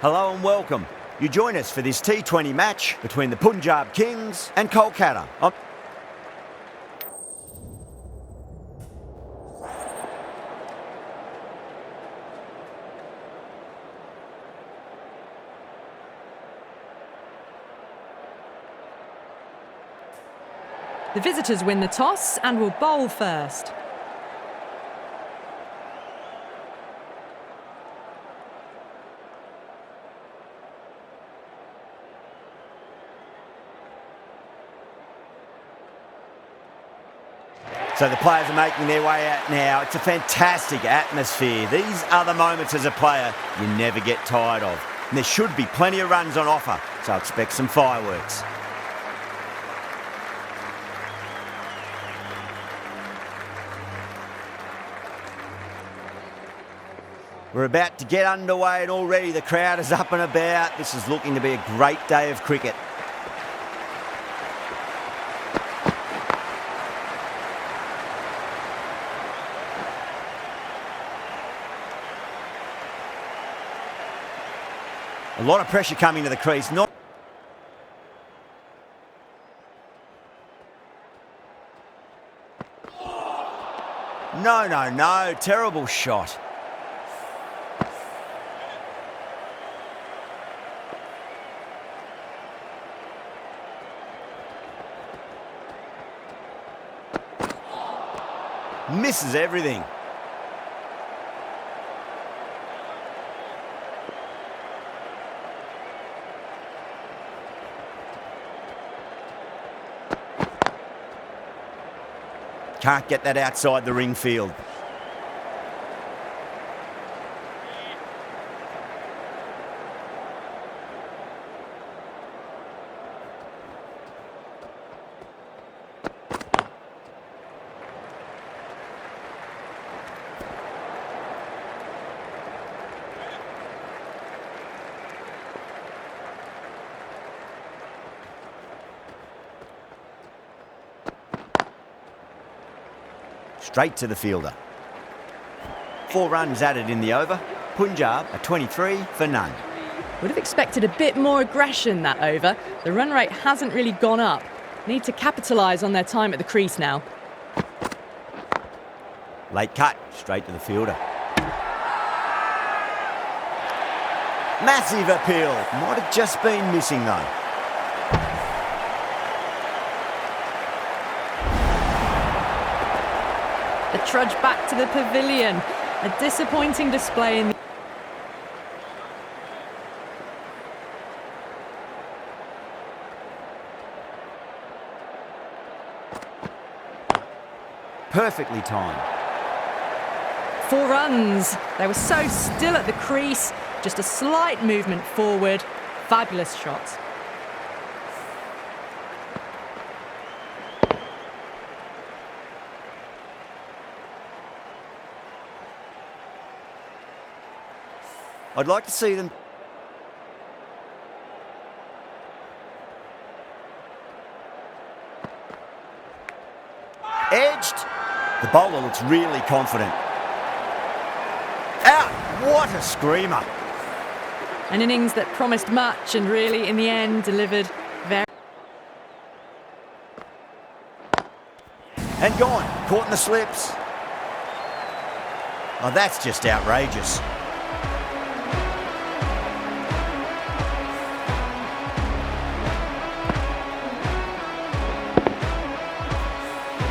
Hello and welcome. You join us for this T20 match between the Punjab Kings and Kolkata. The visitors win the toss and will bowl first. So the players are making their way out now. It's a fantastic atmosphere. These are the moments as a player you never get tired of. And there should be plenty of runs on offer, so expect some fireworks. We're about to get underway and already the crowd is up and about. This is looking to be a great day of cricket. A lot of pressure coming to the crease. No, terrible shot. Misses everything. Can't get that outside the ring field. Straight to the fielder. 4 runs added in the over. Punjab are 23 for none. Would have expected a bit more aggression that over. The run rate hasn't really gone up. Need to capitalise on their time at the crease now. Late cut, straight to the fielder. Massive appeal. Might have just been missing though. The trudge back to the pavilion. A disappointing display in the... Perfectly timed. 4 runs. They were so still at the crease. Just a slight movement forward. Fabulous shots. I'd like to see them. Edged. The bowler looks really confident. Out. What a screamer. An innings that promised much and really, in the end, delivered very... And gone. Caught in the slips. Oh, that's just outrageous.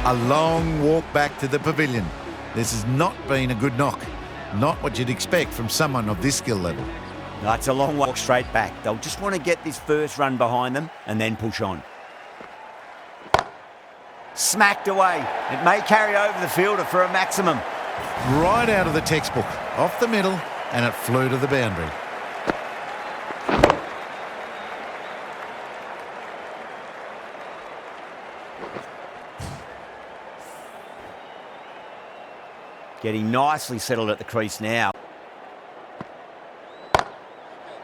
A long walk back to the pavilion. This has not been a good knock. Not what you'd expect from someone of this skill level. That's a long walk straight back. They'll just want to get this first run behind them and then push on. Smacked away. It may carry over the fielder for a maximum. Right out of the textbook, off the middle, and it flew to the boundary. Getting nicely settled at the crease now.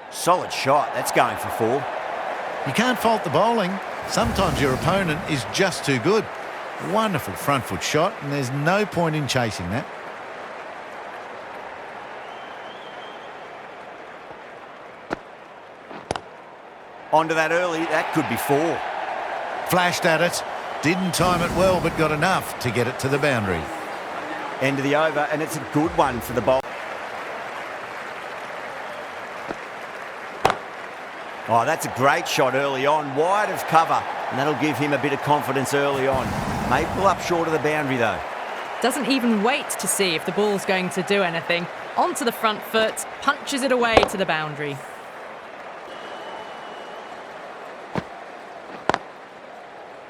Solid shot. That's going for 4. You can't fault the bowling. Sometimes your opponent is just too good. Wonderful front foot shot, and there's no point in chasing that. Onto that early, that could be 4. Flashed at it. Didn't time it well, but got enough to get it to the boundary. End of the over, and it's a good one for the bowler. Oh, that's a great shot early on, wide of cover, and that'll give him a bit of confidence early on. May pull up short of the boundary, though. Doesn't even wait to see if the ball's going to do anything. Onto the front foot, punches it away to the boundary.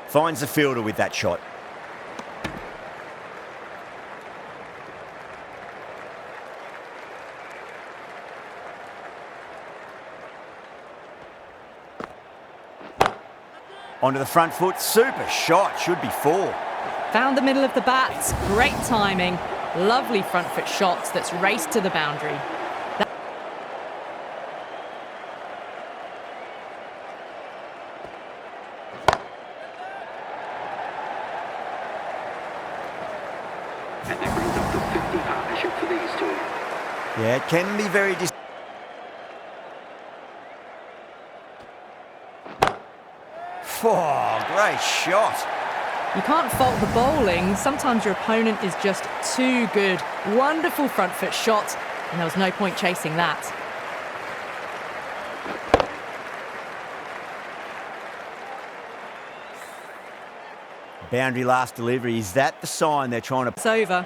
Finds the fielder with that shot. Onto the front foot, super shot, should be 4. Found the middle of the bat, great timing. Lovely front foot shot that's raced to the boundary. And that brings up the 50 partnership for these two. Yeah, it can be very Oh, great shot. You can't fault the bowling. Sometimes your opponent is just too good. Wonderful front foot shot, and there was no point chasing that. Boundary last delivery. Is that the sign they're trying to... It's over.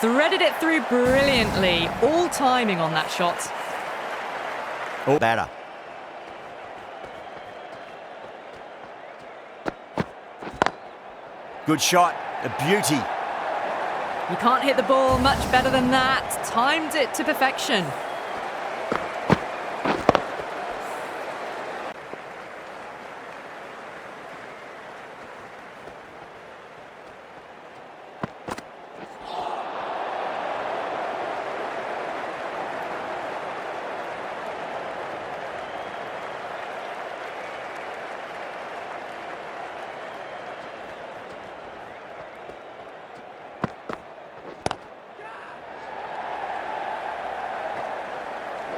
Threaded it through brilliantly. All timing on that shot. Oh, batter. Good shot. A beauty. You can't hit the ball much better than that. Timed it to perfection.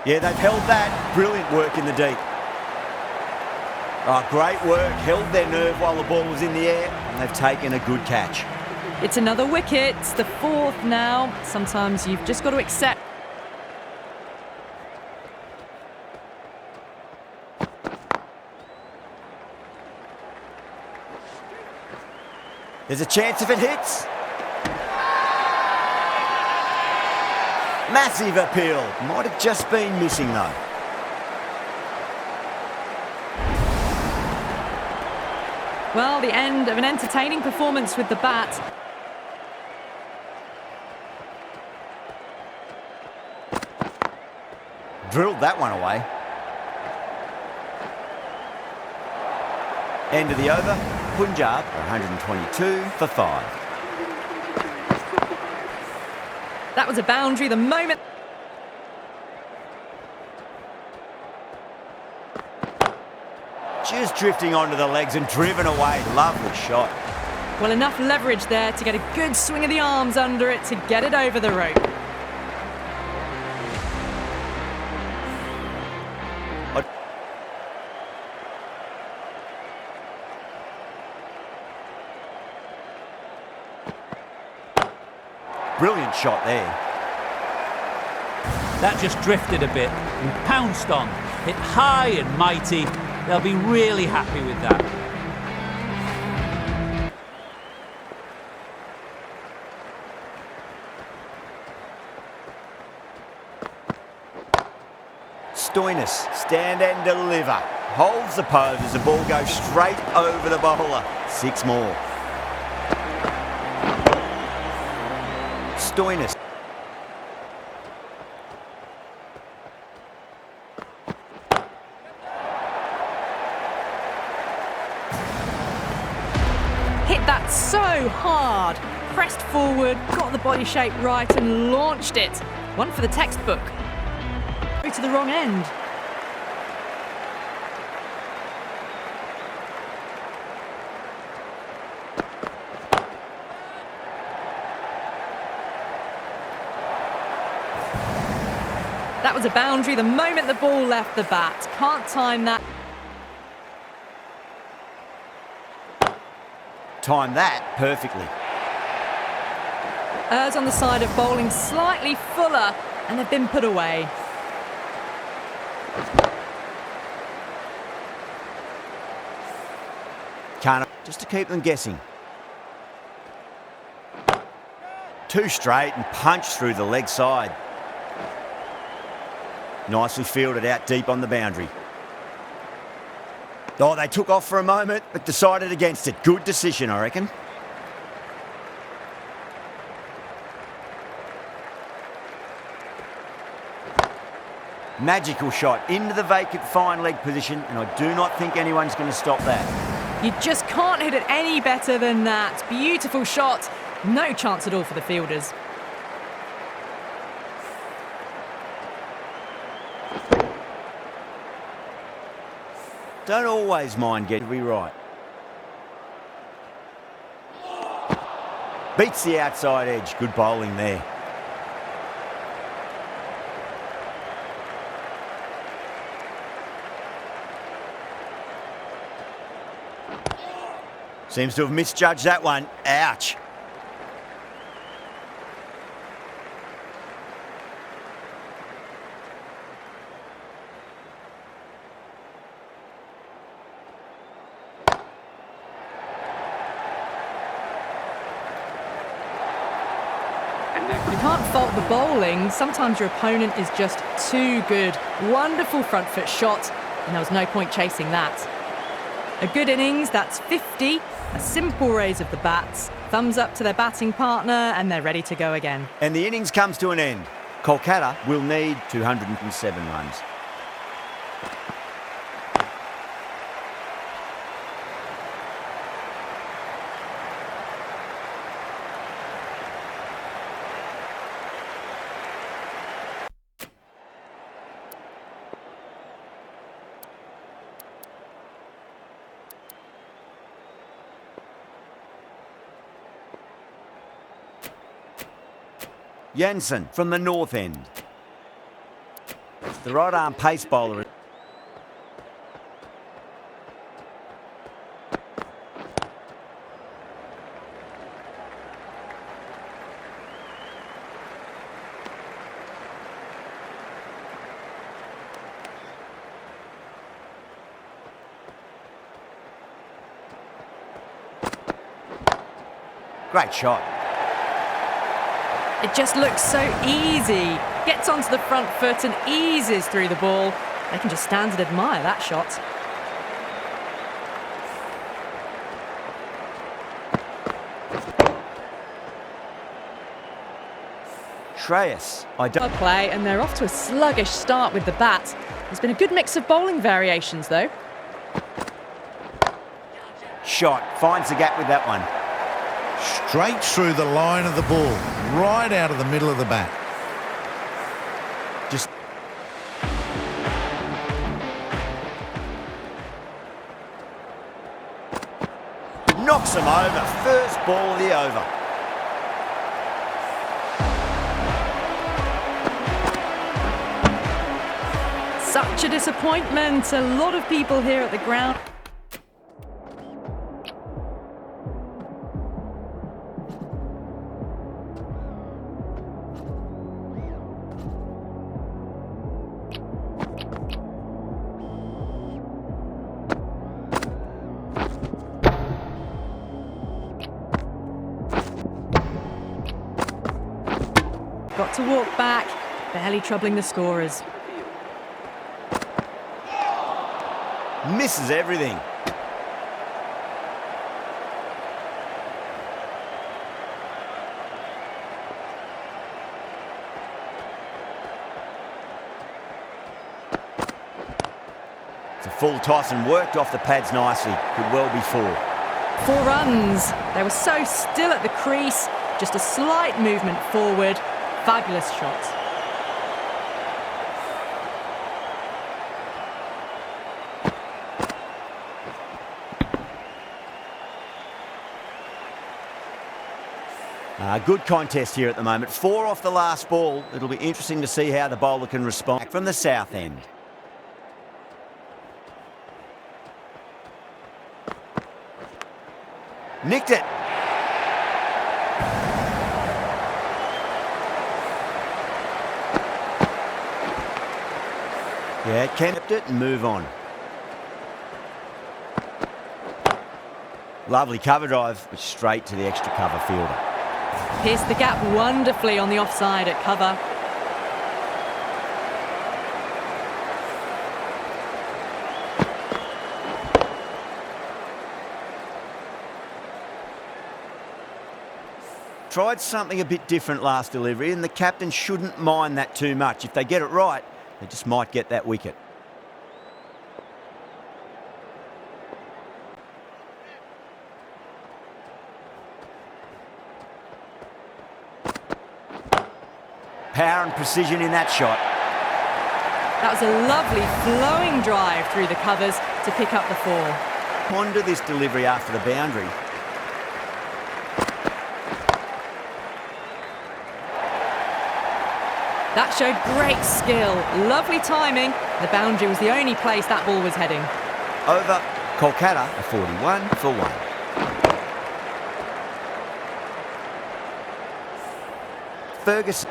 Yeah, they've held that. Brilliant work in the deep. Oh, great work. Held their nerve while the ball was in the air, and they've taken a good catch. It's another wicket. It's the 4th now. Sometimes you've just got to accept. There's a chance if it hits. Massive appeal. Might have just been missing, though. Well, the end of an entertaining performance with the bat. Drilled that one away. End of the over. Punjab are 122 for 5. That was a boundary the moment. Just drifting onto the legs and driven away. Lovely shot. Well, enough leverage there to get a good swing of the arms under it to get it over the rope. Brilliant shot there. That just drifted a bit and pounced on. Hit high and mighty. They'll be really happy with that. Stoinis, stand and deliver. Holds the pose as the ball goes straight over the bowler. 6 more. Stoinis. Hit that so hard. Pressed forward, got the body shape right and launched it. One for the textbook. Through to the wrong end. That was a boundary the moment the ball left the bat. Can't time that. Timed that perfectly. Errs on the side of bowling slightly fuller, and they've been put away. Can't, just to keep them guessing. Too straight and punched through the leg side. Nicely fielded out deep on the boundary. Oh, they took off for a moment, but decided against it. Good decision, I reckon. Magical shot into the vacant fine leg position, and I do not think anyone's going to stop that. You just can't hit it any better than that. Beautiful shot. No chance at all for the fielders. Don't always mind getting me right. Beats the outside edge. Good bowling there. Seems to have misjudged that one. Ouch. You can't fault the bowling. Sometimes your opponent is just too good. Wonderful front foot shot, and there was no point chasing that. A good innings, that's 50. A simple raise of the bats. Thumbs up to their batting partner, and they're ready to go again. And the innings comes to an end. Kolkata will need 207 runs. Jansen from the north end. The right arm pace bowler. Great shot. It just looks so easy. Gets onto the front foot and eases through the ball. They can just stand and admire that shot. Shreyas. Play, and they're off to a sluggish start with the bat. There's been a good mix of bowling variations, though. Shot. Finds the gap with that one. Straight through the line of the ball, right out of the middle of the bat. Just knocks him over. First ball of the over. Such a disappointment. A lot of people here at the ground. Got to walk back, barely troubling the scorers. Misses everything. It's a full toss and worked off the pads nicely. Could well be 4. 4 runs. They were so still at the crease. Just a slight movement forward. Fabulous shot. Good contest here at the moment. 4 off the last ball. It'll be interesting to see how the bowler can respond. From the south end. Nicked it. Yeah, kept it and move on. Lovely cover drive, but straight to the extra cover fielder. Pierced the gap wonderfully on the offside at cover. Tried something a bit different last delivery, and the captain shouldn't mind that too much. If they get it right, they just might get that wicket. Power and precision in that shot. That was a lovely flowing drive through the covers to pick up the 4. Ponder this delivery after the boundary. That showed great skill, lovely timing. The boundary was the only place that ball was heading. Over Kolkata, a 41 for 1. Ferguson.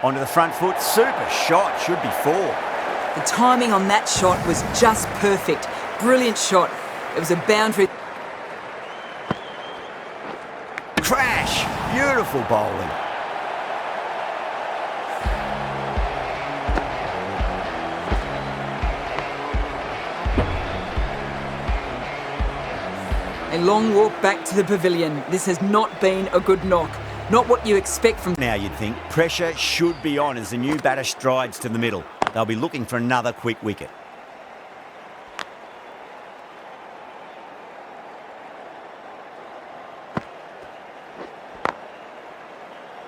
Onto the front foot, super shot, should be 4. The timing on that shot was just perfect. Brilliant shot. It was a boundary. Crash, beautiful bowling. A long walk back to the pavilion. This has not been a good knock. Not what you expect from... Now you'd think pressure should be on as the new batter strides to the middle. They'll be looking for another quick wicket.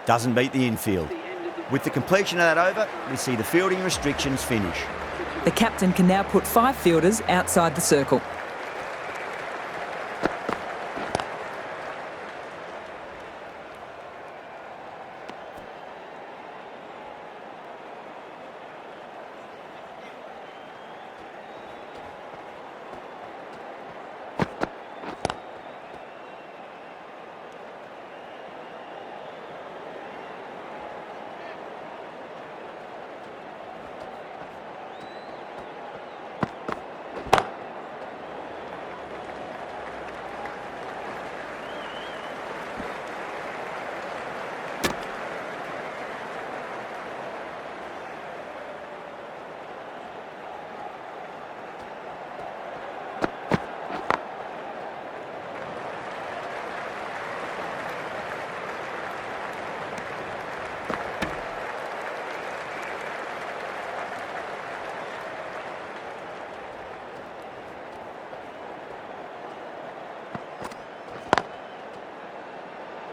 Doesn't beat the infield. With the completion of that over, we see the fielding restrictions finish. The captain can now put 5 fielders outside the circle.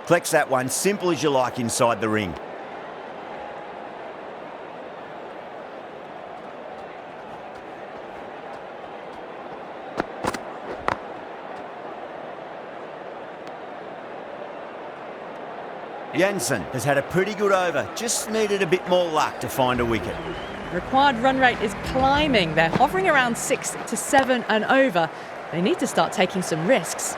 Flex that one, simple as you like inside the ring. Jansen has had a pretty good over, just needed a bit more luck to find a wicket. Required run rate is climbing. They're hovering around 6 to 7 and over. They need to start taking some risks.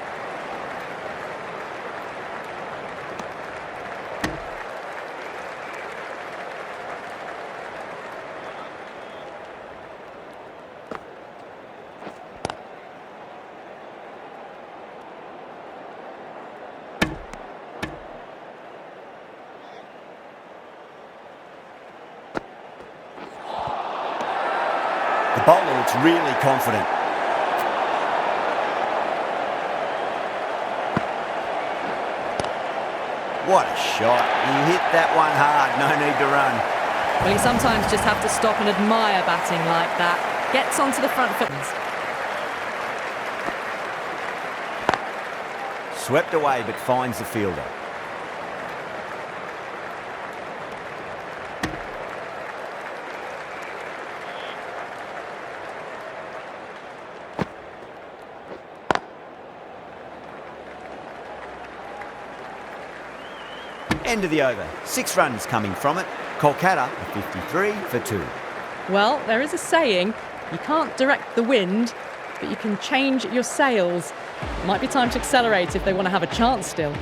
The bowler looks really confident. What a shot. He hit that one hard, no need to run. Well, you sometimes just have to stop and admire batting like that. Gets onto the front foot. Swept away but finds the fielder. End of the over. 6 runs coming from it. Kolkata 53 for 2. Well, there is a saying, you can't direct the wind, but you can change your sails. Might be time to accelerate if they want to have a chance still.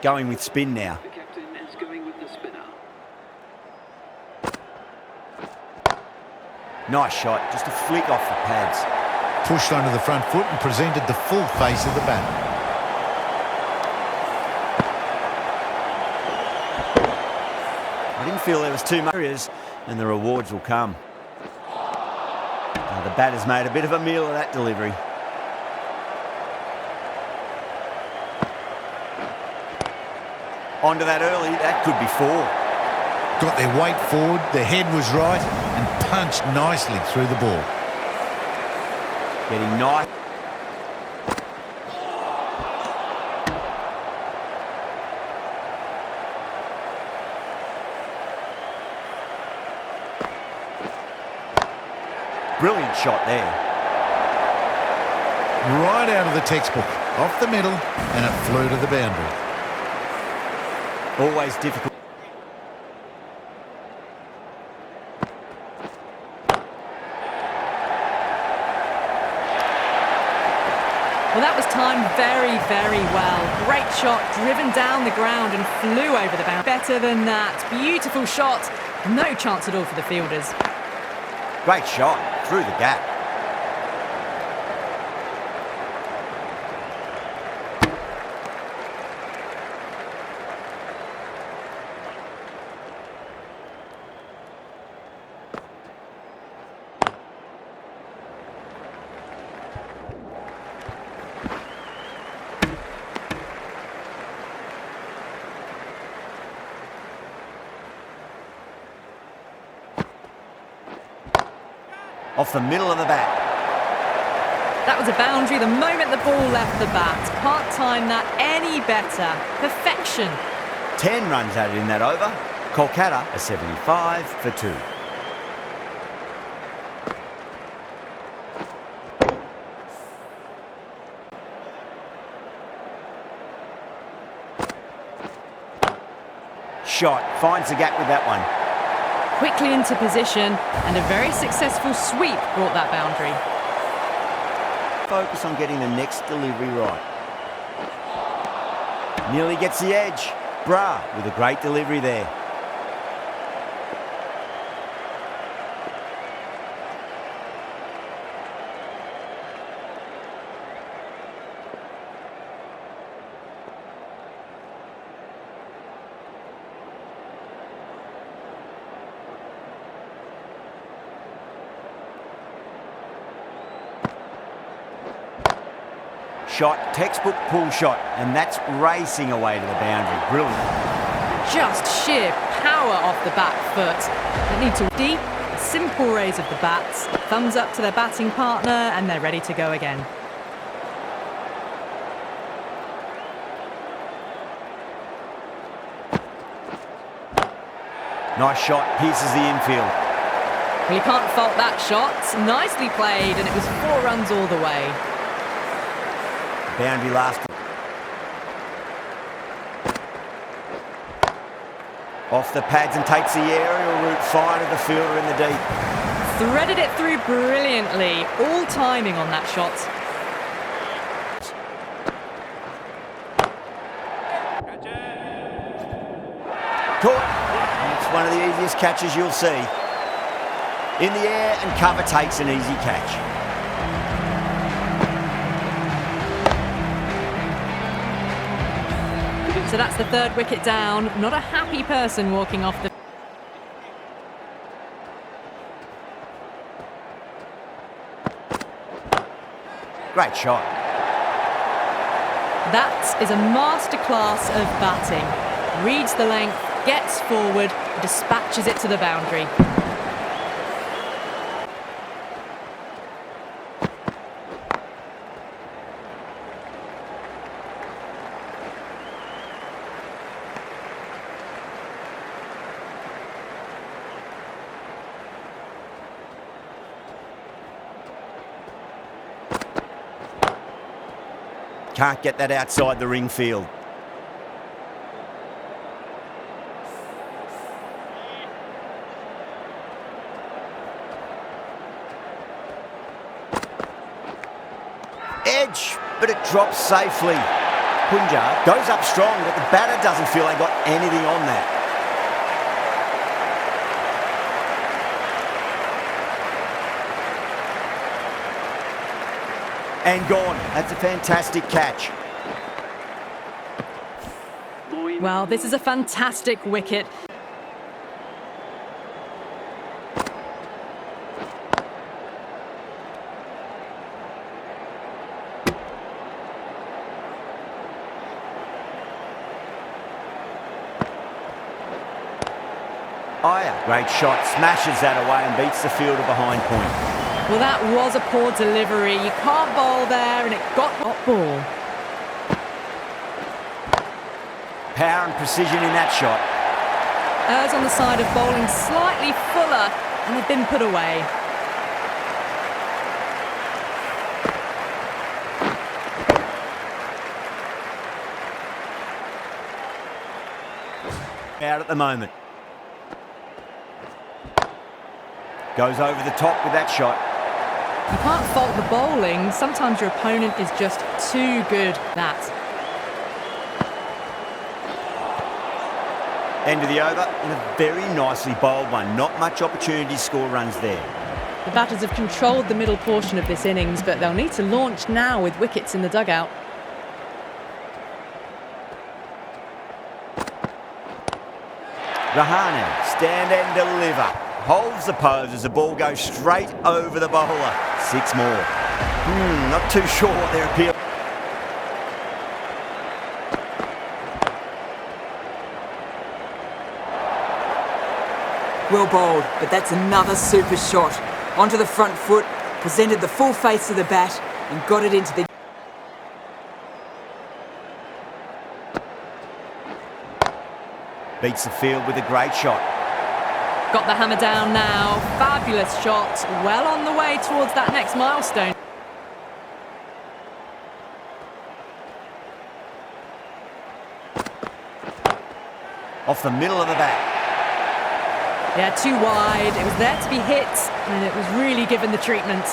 Going with spin now. The captain is going with the spinner. Nice shot, just a flick off the pads. Pushed onto the front foot and presented the full face of the bat. I didn't feel there was too much areas, and the rewards will come. The batter's made a bit of a meal of that delivery. Onto that early, that could be 4. Got their weight forward, their head was right, and punched nicely through the ball. Getting nice. Brilliant shot there. Right out of the textbook, off the middle, and it flew to the boundary. Always difficult. Well, that was timed very, very well. Great shot, driven down the ground and flew over the boundary. Better than that. Beautiful shot. No chance at all for the fielders. Great shot, through the gap. Off the middle of the bat. That was a boundary the moment the ball left the bat. Can't time that any better. Perfection. 10 runs added in that over. Kolkata a 75 for 2. Shot, finds the gap with that one. Quickly into position, and a very successful sweep brought that boundary. Focus on getting the next delivery right. Nearly gets the edge. Bra with a great delivery there. Shot, textbook pull shot, and that's racing away to the boundary. Brilliant. Just sheer power off the back foot. They need to deep, simple raise of the bats, thumbs up to their batting partner, and they're ready to go again. Nice shot, pierces the infield. Well, you can't fault that shot. Nicely played, and it was 4 runs all the way. Boundary last. Off the pads and takes the aerial route fine of the fielder in the deep. Threaded it through brilliantly. All timing on that shot. Caught. It's one of the easiest catches you'll see. In the air and cover takes an easy catch. So that's the 3rd wicket down. Not a happy person walking off the... Great shot. That is a masterclass of batting. Reads the length, gets forward, dispatches it to the boundary. Can't get that outside the ring field. Edge, but it drops safely. Punjab goes up strong, but the batter doesn't feel they got anything on that. And gone. That's a fantastic catch. Well, this is a fantastic wicket. Great shot, smashes that away and beats the fielder behind point. Well, that was a poor delivery. You can't bowl there, and it got ball. Power and precision in that shot. Errs on the side of bowling slightly fuller, and they've been put away. Out at the moment. Goes over the top with that shot. You can't fault the bowling. Sometimes your opponent is just too good. That. End of the over, and a very nicely bowled one. Not much opportunity to score runs there. The batters have controlled the middle portion of this innings, but they'll need to launch now with wickets in the dugout. Rahane, stand and deliver. Holds the pose as the ball goes straight over the bowler. 6 more. Not too sure what their appeal. Well bowled, but that's another super shot. Onto the front foot, presented the full face of the bat and got it into the... Beats the field with a great shot. Got the hammer down now. Fabulous shot. Well on the way towards that next milestone. Off the middle of the bat. Yeah, too wide. It was there to be hit, and it was really given the treatment.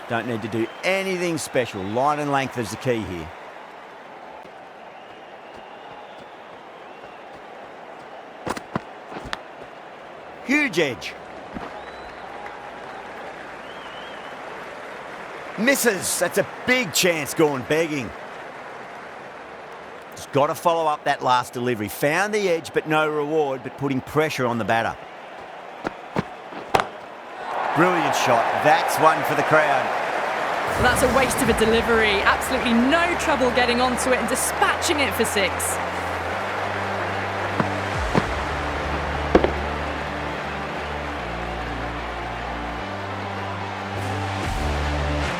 Don't need to do anything special. Line and length is the key here. Huge edge. Misses. That's a big chance gone begging. Just got to follow up that last delivery. Found the edge, but no reward, but putting pressure on the batter. Brilliant shot. That's one for the crowd. Well, that's a waste of a delivery. Absolutely no trouble getting onto it and dispatching it for 6.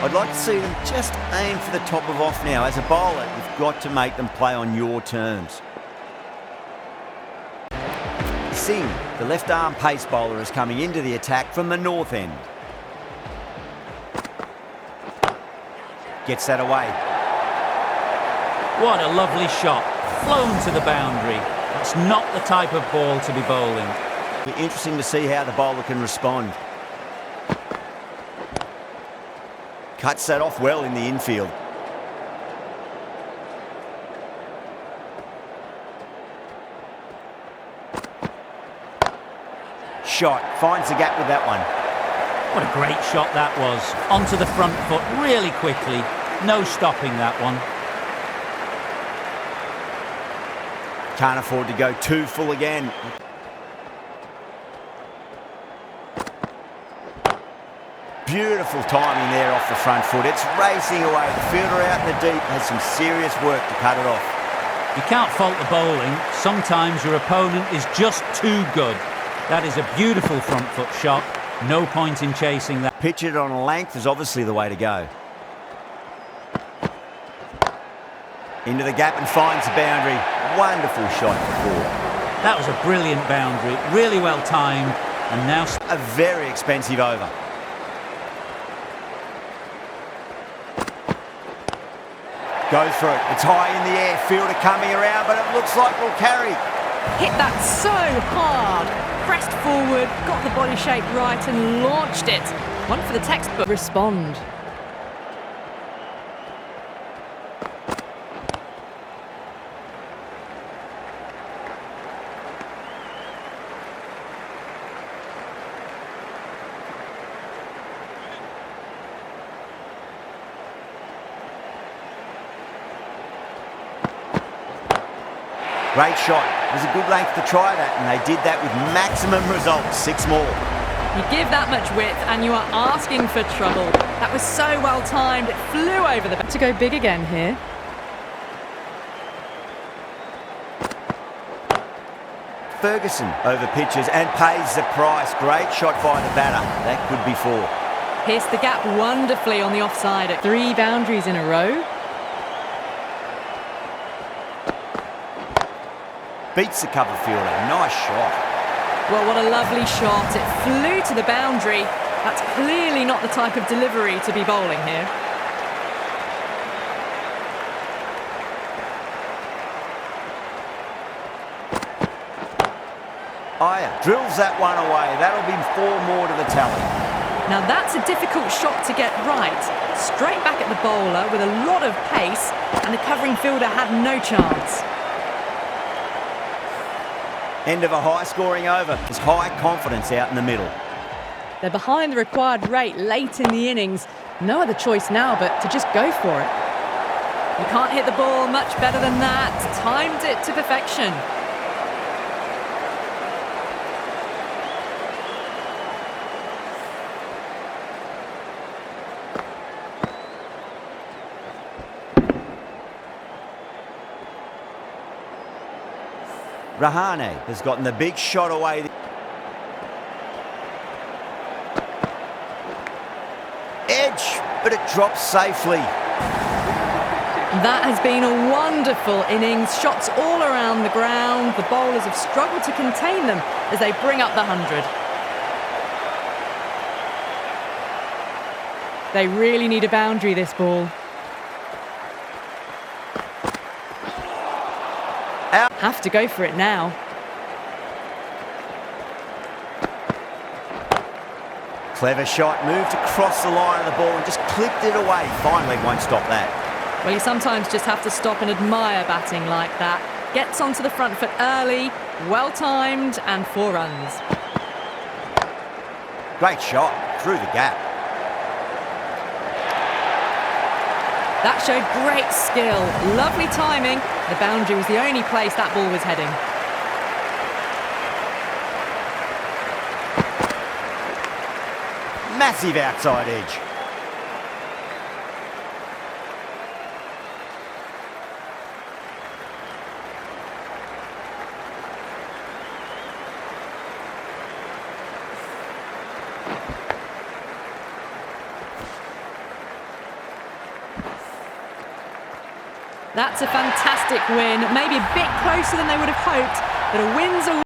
I'd like to see them just aim for the top of off now. As a bowler, you've got to make them play on your terms. Singh, the left-arm pace bowler, is coming into the attack from the north end. Gets that away. What a lovely shot. Flown to the boundary. That's not the type of ball to be bowling. It'll be interesting to see how the bowler can respond. Cuts that off well in the infield. Shot. Finds the gap with that one. What a great shot that was. Onto the front foot really quickly. No stopping that one. Can't afford to go too full again. Beautiful timing there off the front foot. It's racing away. The fielder out in the deep has some serious work to cut it off. You can't fault the bowling. Sometimes your opponent is just too good. That is a beautiful front foot shot. No point in chasing that. Pitch it on a length is obviously the way to go. Into the gap and finds the boundary. Wonderful shot for four. That was a brilliant boundary, really well timed, and now A very expensive over. Goes for it. It's high in the air. Fielder coming around, but it looks like we'll carry. Hit that so hard. Pressed forward, got the body shape right and launched it. One for the textbook. Respond. Great shot. It was a good length to try that, and they did that with maximum results. 6 more. You give that much width and you are asking for trouble. That was so well timed, it flew over the back. To go big again here. Ferguson over pitches and pays the price. Great shot by the batter. That could be 4. Pierced the gap wonderfully on the offside. 3 boundaries in a row. Beats the cover fielder. Nice shot. Well, what a lovely shot. It flew to the boundary. That's clearly not the type of delivery to be bowling here. Iyer drills that one away. That'll be 4 more to the tally. Now that's a difficult shot to get right. Straight back at the bowler with a lot of pace, and the covering fielder had no chance. End of a high-scoring over. There's high confidence out in the middle. They're behind the required rate late in the innings. No other choice now but to just go for it. You can't hit the ball much better than that. Timed it to perfection. Rahane has gotten the big shot away. Edge, but it drops safely. That has been a wonderful innings. Shots all around the ground. The bowlers have struggled to contain them as they bring up the 100. They really need a boundary, this ball. Out. Have to go for it now. Clever shot, moved across the line of the ball and just clipped it away. Finally won't stop that. Well, you sometimes just have to stop and admire batting like that. Gets onto the front foot early, well timed, and 4 runs. Great shot, through the gap. That showed great skill, lovely timing. The boundary was the only place that ball was heading. Massive outside edge. That's a fantastic win. Maybe a bit closer than they would have hoped, but a win's a win.